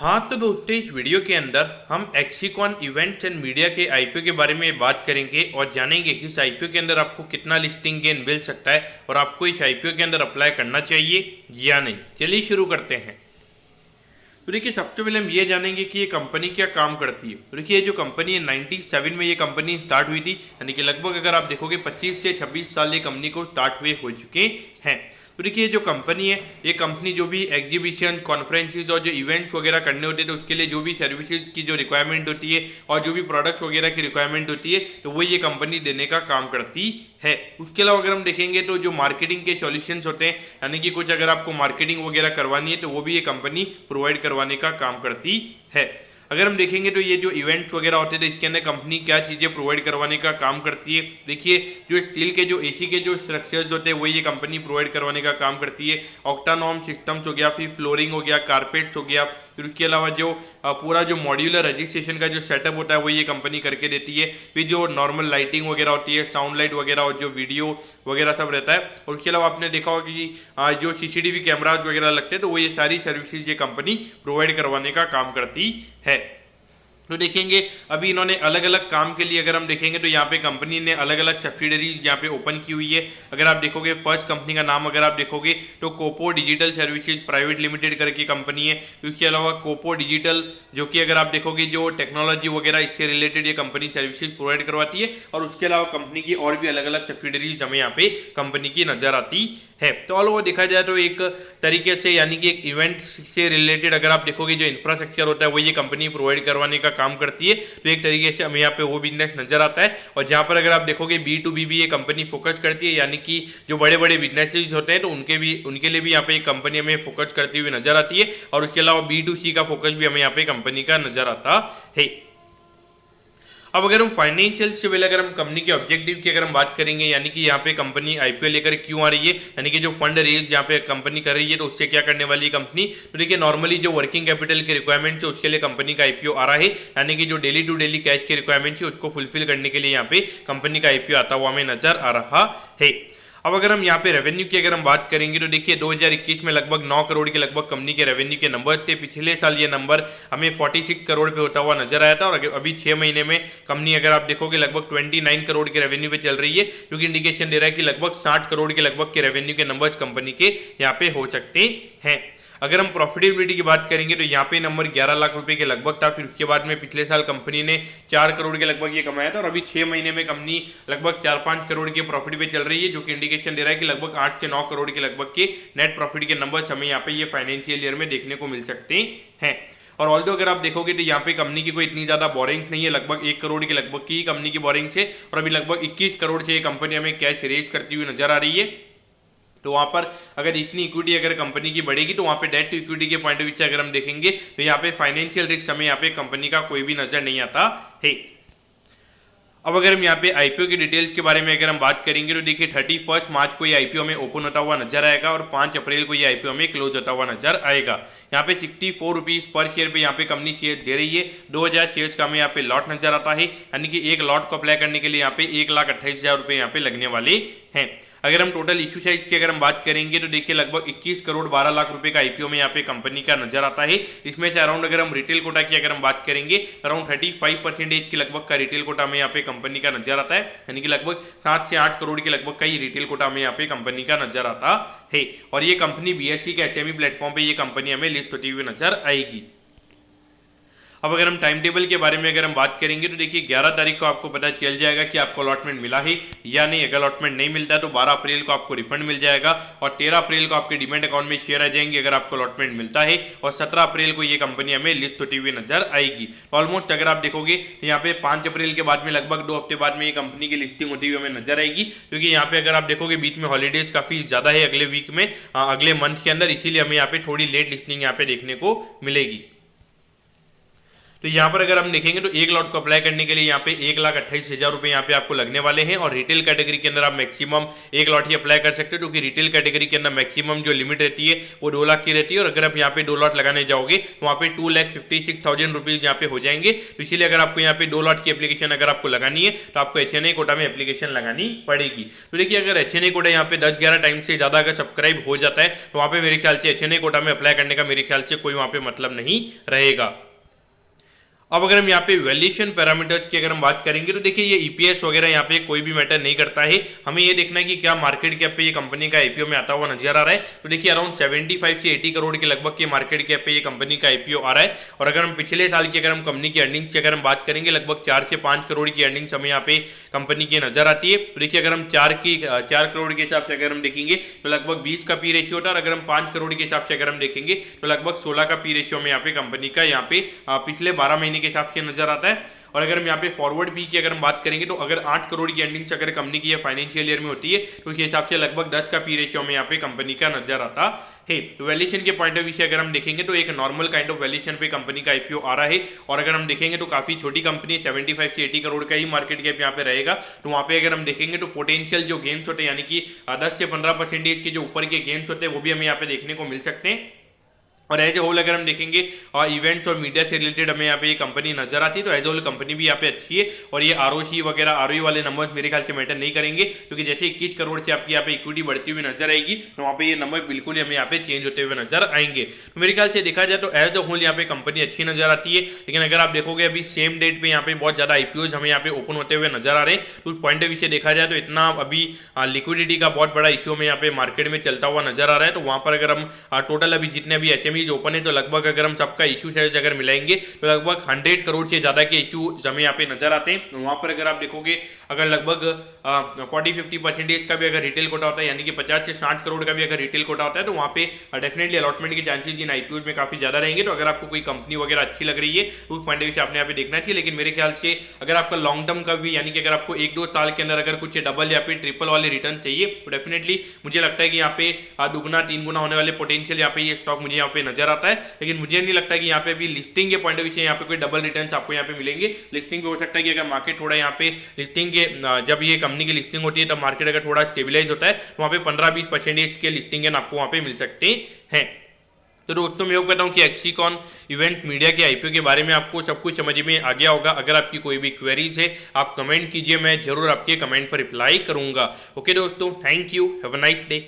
हाँ तो दोस्तों, इस वीडियो के अंदर हम एक्सिकॉन इवेंट्स एंड मीडिया के आईपीओ के बारे में बात करेंगे और जानेंगे कि इस आईपीओ के अंदर आपको कितना लिस्टिंग गेन मिल सकता है और आपको इस आईपीओ के अंदर अप्लाई करना चाहिए या नहीं। चलिए शुरू करते हैं। तो देखिए, सबसे पहले हम ये जानेंगे कि ये कंपनी क्या काम करती है। तो देखिए, ये जो कंपनी है 97 में ये कंपनी स्टार्ट हुई थी, यानी कि लगभग अगर आप देखोगे 25 से 26 साल ये कंपनी को स्टार्ट हुए हो चुके हैं। तो देखिए, जो कंपनी है, ये कंपनी जो भी एग्जीबिशन, कॉन्फ्रेंसेस और जो इवेंट्स वगैरह करने होते हैं तो उसके लिए जो भी सर्विसेज की जो रिक्वायरमेंट होती है और जो भी प्रोडक्ट्स वगैरह की रिक्वायरमेंट होती है तो वो ये कंपनी देने का काम करती है। उसके अलावा अगर हम देखेंगे तो जो मार्केटिंग के सॉल्यूशंस होते हैं, यानी कि कुछ अगर आपको मार्केटिंग वगैरह करवानी है तो वो भी ये कंपनी प्रोवाइड करवाने का काम करती है। अगर हम देखेंगे तो ये जो इवेंट्स वगैरह होते हैं तो इसके अंदर कंपनी क्या चीज़ें प्रोवाइड करवाने का काम करती है। देखिए, जो स्टील के जो एसी के जो स्ट्रक्चर्स होते हैं वो ये कंपनी प्रोवाइड करवाने का काम करती है। ऑक्टानॉम सिस्टम्स हो गया, फिर फ्लोरिंग हो गया, कारपेट्स हो गया, फिर उसके अलावा जो पूरा जो मॉड्यूलर रजिस्ट्रेशन का जो सेटअप होता है वो ये कंपनी करके देती है। फिर जो नॉर्मल लाइटिंग वगैरह होती है, साउंड लाइट वगैरह और जो वीडियो वगैरह सब रहता है। और उसके अलावा आपने देखा होगा कि जो सीसीटीवी कैमराज वगैरह लगते हैं तो वो ये सारी सर्विसेज ये कंपनी प्रोवाइड करवाने का काम करती है। तो देखेंगे अभी इन्होंने अलग अलग काम के लिए अगर हम देखेंगे तो यहाँ पे कंपनी ने अलग अलग सब्सिडरीज यहाँ पे ओपन की हुई है। अगर आप देखोगे फर्स्ट कंपनी का नाम अगर आप देखोगे तो कोपो डिजिटल सर्विसेज प्राइवेट लिमिटेड करके कंपनी है। उसके अलावा कोपो डिजिटल, जो कि अगर आप देखोगे जो टेक्नोलॉजी वगैरह इससे रिलेटेड ये कंपनी सर्विसेज प्रोवाइड करवाती है। और उसके अलावा कंपनी की और भी अलग अलग सब्सिडरीज हमें यहाँ पे कंपनी की नजर आती है। तो ऑल ओवर देखा जाए तो एक तरीके से, यानी कि एक इवेंट से रिलेटेड अगर आप देखोगे जो इंफ्रास्ट्रक्चर होता है वो ये कंपनी प्रोवाइड करवाने का काम करती है। तो एक तरीके से हमें यहाँ पे वो बिजनेस नजर आता है। और जहाँ पर अगर आप देखोगे B2B भी ये कंपनी फोकस करती है, यानी कि जो बड़े बड़े बिजनेसेस होते हैं तो उनके लिए भी यहाँ पे एक कंपनी हमें फोकस करती हुई नजर आती है। और उसके अलावा B2C का फोकस भी हमें यहाँ पे कंपनी का नजर आता है। अब अगर हम फाइनेंशियल से पहले अगर हम कंपनी के ऑब्जेक्टिव की अगर हम बात करेंगे, यानी कि यहाँ पे कंपनी आईपीओ लेकर क्यों आ रही है, यानी कि जो फंड रेज यहाँ पे कंपनी कर रही है तो उससे क्या करने वाली है कंपनी। तो देखिए, नॉर्मली जो वर्किंग कैपिटल की रिक्वायरमेंट है उसके लिए कंपनी का आईपीओ आ रहा है, यानी कि जो डेली टू डेली कैश की रिक्वायरमेंट है उसको फुलफिल करने के लिए यहाँ पे कंपनी का आईपीओ आता हुआ हमें नजर आ रहा है। अब अगर हम यहाँ पे रेवेन्यू की अगर हम बात करेंगे तो देखिए 2021 में लगभग 9 करोड़ के लगभग कंपनी के रेवेन्यू के नंबर थे। पिछले साल ये नंबर हमें 46 करोड़ पे होता हुआ नजर आया था। और अभी 6 महीने में कंपनी अगर आप देखोगे लगभग 29 करोड़ के रेवेन्यू पे चल रही है, जो कि इंडिकेशन दे रहा है कि लगभग 60 करोड़ के लगभग के रेवेन्यू के नंबर्स कंपनी के यहाँ पे हो सकते हैं। अगर हम प्रॉफिटेबिलिटी की बात करेंगे तो यहाँ पे नंबर 11 लाख रुपए के लगभग था। फिर उसके बाद में पिछले साल कंपनी ने 4 करोड़ के लगभग ये कमाया था। और अभी 6 महीने में कंपनी लगभग 4-5 करोड़ के प्रॉफिट पे चल रही है, जो कि इंडिकेशन दे रहा है कि लगभग 8 से 9 करोड़ के लगभग के नेट प्रॉफिट के नंबर्स हमें यहाँ पे ये फाइनेंशियल ईयर में देखने को मिल सकते हैं। और ऑल्दो अगर आप देखोगे तो यहाँ पे कंपनी की कोई इतनी ज्यादा बोरिंग नहीं है, लगभग 1 करोड़ के लगभग की कंपनी की बोरिंग से। और अभी लगभग 21 करोड़ से ये कंपनी हमें कैश रेज करती हुई नजर आ रही है। तो वहां पर अगर इतनी इक्विटी अगर कंपनी की बढ़ेगी तो वहां पे डेट टू इक्विटी के पॉइंट ऑफ व्यू से अगर हम देखेंगे तो यहाँ पे फाइनेंशियल रिस्क हमें यहाँ पे कंपनी का कोई भी नजर नहीं आता है। अब अगर हम यहाँ पे आईपीओ की डिटेल्स के बारे में अगर हम बात करेंगे तो देखिए 31 मार्च को ये आईपीओ में ओपन होता हुआ नजर आएगा और 5 अप्रैल को ये आईपीओ में क्लोज होता हुआ नजर आएगा। यहाँ पे 64 रुपीज पर शेयर पे यहाँ पे कंपनी शेयर दे रही है। 2000 शेयर्स का हमें यहाँ पे लॉट नजर आता है, यानी कि एक लॉट को अप्लाई करने के लिए यहाँ पे 1,28,000 रुपये यहाँ पे लगने वाले हैं। अगर हम टोटल इश्यू साइज की अगर हम बात करेंगे तो देखिए लगभग 21 करोड़ 12 लाख रुपए का आईपीओ में यहाँ पे कंपनी का नजर आता है। इसमें से अराउंड अगर हम रिटेल कोटा की अगर हम बात करेंगे अराउंड 35% की लगभग का रिटेल कोटा में यहाँ पे कंपनी का नजर आता है, यानी कि लगभग 7 से 8 करोड़ के लगभग का ही रिटेल कोटा में यहाँ पे कंपनी का नजर आता है। और ये कंपनी BSE के एसएमई प्लेटफॉर्म पे ये कंपनी हमें लिस्ट होती हुई नजर आएगी। अब अगर हम टाइम टेबल के बारे में अगर हम बात करेंगे तो देखिए 11 तारीख को आपको पता चल जाएगा कि आपको अलॉटमेंट मिला है या नहीं। अगर अलॉटमेंट नहीं मिलता है तो 12 अप्रैल को आपको रिफंड मिल जाएगा और 13 अप्रैल को आपके डिमेट अकाउंट में शेयर आ जाएंगे अगर आपको अलॉटमेंट मिलता है। और 17 अप्रैल को ये कंपनी हमें लिस्ट होती हुई नजर आएगी। ऑलमोस्ट अगर आप देखोगे यहाँ पे 5 अप्रैल के बाद में लगभग 2 हफ्ते बाद में ये कंपनी की लिस्टिंग होती हुई हमें नजर आएगी, क्योंकि यहाँ पे अगर आप देखोगे बीच में हॉलीडेज काफी ज्यादा है अगले वीक में, अगले मंथ के अंदर, इसीलिए हमें यहाँ पे थोड़ी लेट लिस्टिंग यहाँ पे देखने को मिलेगी। तो यहाँ पर अगर हम देखेंगे तो एक लॉट को अप्लाई करने के लिए यहाँ पे 1,28,000 रुपये यहाँ पे आपको लगने वाले हैं। और रिटेल कैटेगरी के अंदर आप मैक्सिमम एक लॉट ही अप्लाई कर सकते हो, क्योंकि रिटेल कैटेगरी के अंदर मैक्सिमम जो लिमिट रहती है वो 2 लाख की रहती है। और अगर आप यहाँ पे 2 लॉट लगाने जाओगे तो वहाँ पे 2,56,000 रुपीज यहाँ पे हो जाएंगे। तो इसीलिए अगर आपको यहाँ पे 2 लॉट की एप्लीकेशन अगर आपको लगानी है तो आपको HNI कोटा में एप्लीकेशन लगानी पड़ेगी। तो देखिए अगर HNI कोटा यहाँ पे 10-11 टाइम से ज्यादा अगर सब्सक्राइब हो जाता है तो वहाँ पे मेरे ख्याल से HNI कोटा में अप्लाई करने का मेरे ख्याल से कोई वहाँ पे मतलब नहीं रहेगा। अब अगर हम यहाँ पे वैल्यूएशन पैरामीटर्स की अगर हम बात करेंगे तो देखिए ये EPS वगैरह यहाँ पे कोई भी मैटर नहीं करता है। हमें ये देखना है कि क्या मार्केट कैप पे ये कंपनी का IPO में आता हुआ नजर आ रहा है। तो देखिए अराउंड 75 से 80 करोड़ के लगभग के मार्केट कैप पे ये कंपनी का IPO आ रहा है। और अगर हम पिछले साल की अगर हम कंपनी की अर्निंग्स की अगर हम बात करेंगे लगभग 4 से 5 करोड़ की अर्निंग्स हमें यहाँ पे कंपनी की नजर आती है। तो देखिए अगर हम 4 करोड़ के हिसाब से अगर हम देखेंगे तो लगभग 20 का P रेशियो था। और अगर हम 5 करोड़ के हिसाब से अगर हम देखेंगे तो लगभग 16 का P रेशियो में यहाँ पे कंपनी का यहाँ पे पिछले 12 महीने के हिसाब से नजर आता है। और अगर हम यहाँ पे फॉरवर्ड पी की अगर हम बात करेंगे तो अगर 8 करोड़ की अर्निंग्स अगर कंपनी की फाइनेंशियल ईयर में होती है तो उस हिसाब से लगभग 10 का P रेशियो में यहाँ पे कंपनी का नजर आता है। तो वैल्यूएशन के पॉइंट ऑफ व्यू से अगर हम देखेंगे तो एक नॉर्मल काइंड ऑफ वैल्यूएशन पे कंपनी का IPO आ रहा है। और अगर हम देखेंगे तो काफी छोटी कंपनी 75 से 80 करोड़ का ही मार्केट कैप यहाँ पे रहेगा। तो वहाँ पे अगर हम देखेंगे तो पोटेंशियल जो गेन्स होते हैं यानी कि 10 से 15% के जो ऊपर के गेन्स होते हैं वो भी हमें यहाँ पे देखने को मिल सकते हैं। और एज ए होल अगर हम देखेंगे इवेंट्स और मीडिया से रिलेटेड हमें यहाँ पे ये कंपनी नजर आती है। तो एज ए होल कंपनी भी यहाँ पे अच्छी है। और ये ROC वगैरह ROE वाले नंबर्स मेरे ख्याल से मैटर नहीं करेंगे, क्योंकि जैसे 21 करोड़ से आपकी यहाँ पे इक्विटी बढ़ती हुई नजर आएगी तो वहाँ पे ये नंबर बिल्कुल हमें यहाँ पे चेंज होते हुए नजर आएंगे। तो मेरे ख्याल से देखा जाए तो एज ए होल यहाँ पे कंपनी अच्छी नजर आती है। लेकिन अगर आप देखोगे अभी सेम डेट पे यहाँ पे बहुत ज्यादा IPOs हमें यहाँ पे ओपन होते हुए नजर आ रहे हैं। तो पॉइंट ऑफ व्यू से देखा जाए तो इतना अभी लिक्विडिटी का बहुत बड़ा इश्यू में यहाँ पे मार्केट में चलता हुआ नजर आ रहा है। तो वहाँ पर अगर हम टोटल अभी जितने भी SMEs ओपन है तो लगभग अगर हम सबका इशू साइज अगर मिलाएंगे तो लगभग 100 करोड़ से ज्यादा के इशू हमें यहाँ पे नजर आते हैं। वहां पर अगर आप देखोगे अगर लगभग 40-50% का भी अगर रिटेल कोटा होता है यानी कि 50 से 60 करोड़ का भी अगर रिटेल कोटा होता है तो वहाँ पे डेफिनेटली अलॉटमेंट के चांसेस इन IPOs में काफी ज्यादा रहेंगे। तो अगर आपको कोई कंपनी वगैरह अच्छी लग रही है तो उस पॉइंट ऑफ व्यू से आपने यहाँ पे देखना चाहिए। लेकिन मेरे ख्याल से अगर आपका लॉन्ग टर्म का भी यानी कि अगर आपको 1-2 साल के अंदर अगर कुछ डबल या फिर ट्रिपल वाले रिटर्न चाहिए तो डेफिनेटली मुझे लगता है कि यहाँ पे 2-3 गुना होने वाले पोटेंशियल यहाँ पे ये स्टॉक मुझे यहाँ पे नजर आता है। लेकिन मुझे नहीं लगता कि यहाँ पे अभी लिस्टिंग के पॉइंट ऑफ व्यू से यहाँ पे कोई डबल रिटर्न्स आपको यहाँ पे मिलेंगे। लिस्टिंग पे हो सकता है कि अगर मार्केट थोड़ा यहाँ पे लिस्टिंग के जब ये कंपनी की लिस्टिंग होती है तब मार्केट अगर थोड़ा स्टेबलाइज होता है तो वहाँ पे 15-20% के लिस्टिंग आपको वहाँ पे मिल सकते हैं। तो दोस्तों मैं बताऊं कि एक्सीकॉन इवेंट मीडिया के IPO के बारे में आपको सब कुछ समझ में आ गया होगा। अगर आपकी कोई भी क्वेरीज है आप कमेंट कीजिए, मैं जरूर आपके कमेंट पर रिप्लाई करूंगा। ओके दोस्तों, thank you, have a nice day.